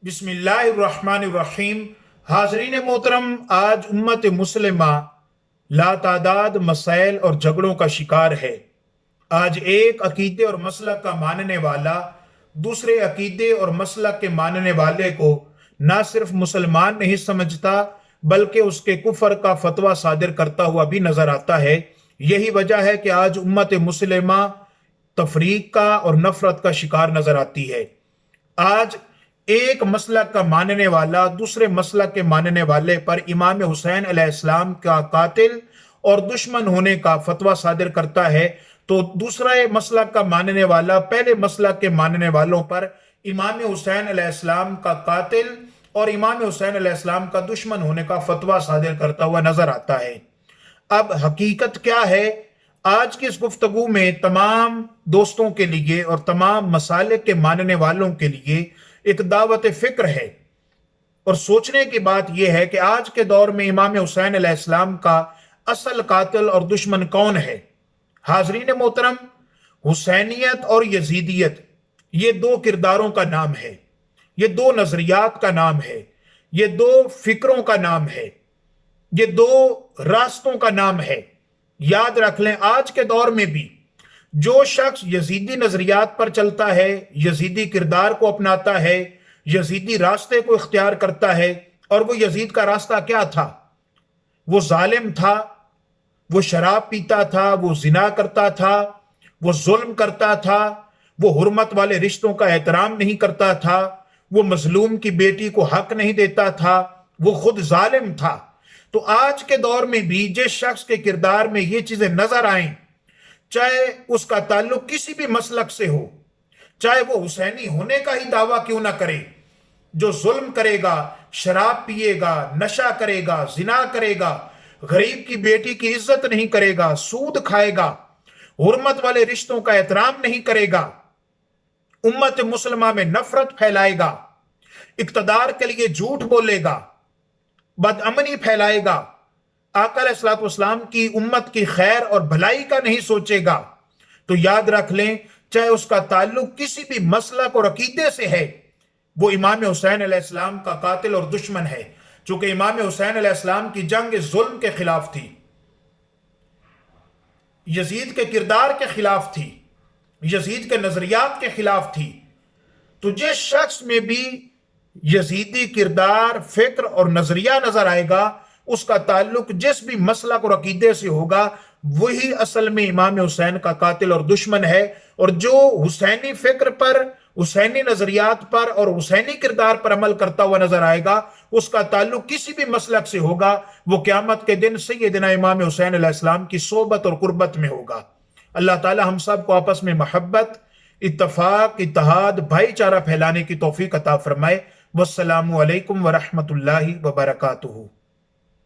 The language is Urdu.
بسم اللہ الرحمن الرحیم۔ حاضرین محترم، آج امت مسلمہ لاتعداد مسائل اور جھگڑوں کا شکار ہے۔ آج ایک عقیدے اور مسلک کا ماننے والا دوسرے عقیدے اور مسلک کے ماننے والے کو نہ صرف مسلمان نہیں سمجھتا بلکہ اس کے کفر کا فتویٰ صادر کرتا ہوا بھی نظر آتا ہے۔ یہی وجہ ہے کہ آج امت مسلمہ تفریق کا اور نفرت کا شکار نظر آتی ہے۔ آج ایک مسلک کا ماننے والا دوسرے مسلک کے ماننے والے پر امام حسین علیہ السلام کا قاتل اور دشمن ہونے کا فتویٰ صادر کرتا ہے، تو دوسرا مسلک کا ماننے والا پہلے مسلک کے ماننے والوں پر امام حسین علیہ السلام کا قاتل اور امام حسین علیہ السلام کا دشمن ہونے کا فتویٰ صادر کرتا ہوا نظر آتا ہے۔ اب حقیقت کیا ہے؟ آج کی اس گفتگو میں تمام دوستوں کے لیے اور تمام مسالک کے ماننے والوں کے لیے ایک دعوت فکر ہے اور سوچنے کی بات یہ ہے کہ آج کے دور میں امام حسین علیہ السلام کا اصل قاتل اور دشمن کون ہے؟ حاضرین محترم، حسینیت اور یزیدیت یہ دو کرداروں کا نام ہے، یہ دو نظریات کا نام ہے، یہ دو فکروں کا نام ہے، یہ دو راستوں کا نام ہے۔ یاد رکھ لیں، آج کے دور میں بھی جو شخص یزیدی نظریات پر چلتا ہے، یزیدی کردار کو اپناتا ہے، یزیدی راستے کو اختیار کرتا ہے، اور وہ یزید کا راستہ کیا تھا؟ وہ ظالم تھا، وہ شراب پیتا تھا، وہ زنا کرتا تھا، وہ ظلم کرتا تھا، وہ حرمت والے رشتوں کا احترام نہیں کرتا تھا، وہ مظلوم کی بیٹی کو حق نہیں دیتا تھا، وہ خود ظالم تھا۔ تو آج کے دور میں بھی جس شخص کے کردار میں یہ چیزیں نظر آئیں، چاہے اس کا تعلق کسی بھی مسلک سے ہو، چاہے وہ حسینی ہونے کا ہی دعویٰ کیوں نہ کرے، جو ظلم کرے گا، شراب پیے گا، نشہ کرے گا، زنا کرے گا، غریب کی بیٹی کی عزت نہیں کرے گا، سود کھائے گا، حرمت والے رشتوں کا احترام نہیں کرے گا، امت مسلمہ میں نفرت پھیلائے گا، اقتدار کے لیے جھوٹ بولے گا، بدامنی پھیلائے گا، آقا علیہ السلام کی امت کی خیر اور بھلائی کا نہیں سوچے گا، تو یاد رکھ لیں، چاہے اس کا تعلق کسی بھی مسلک اور عقیدے سے ہے، وہ امام حسین علیہ السلام کا قاتل اور دشمن ہے۔ چونکہ امام حسین علیہ السلام کی جنگ ظلم کے خلاف تھی، یزید کے کردار کے خلاف تھی، یزید کے نظریات کے خلاف تھی۔ تو جس شخص میں بھی یزیدی کردار، فکر اور نظریہ نظر آئے گا، اس کا تعلق جس بھی مسلک اور عقیدے سے ہوگا، وہی اصل میں امام حسین کا قاتل اور دشمن ہے۔ اور جو حسینی فکر پر، حسینی نظریات پر اور حسینی کردار پر عمل کرتا ہوا نظر آئے گا، اس کا تعلق کسی بھی مسلک سے ہوگا، وہ قیامت کے دن سیدنا امام حسین علیہ السلام کی صحبت اور قربت میں ہوگا۔ اللہ تعالی ہم سب کو آپس میں محبت، اتفاق، اتحاد، بھائی چارہ پھیلانے کی توفیق عطا فرمائے۔ والسلام علیکم ورحمۃ اللہ وبرکاتہ۔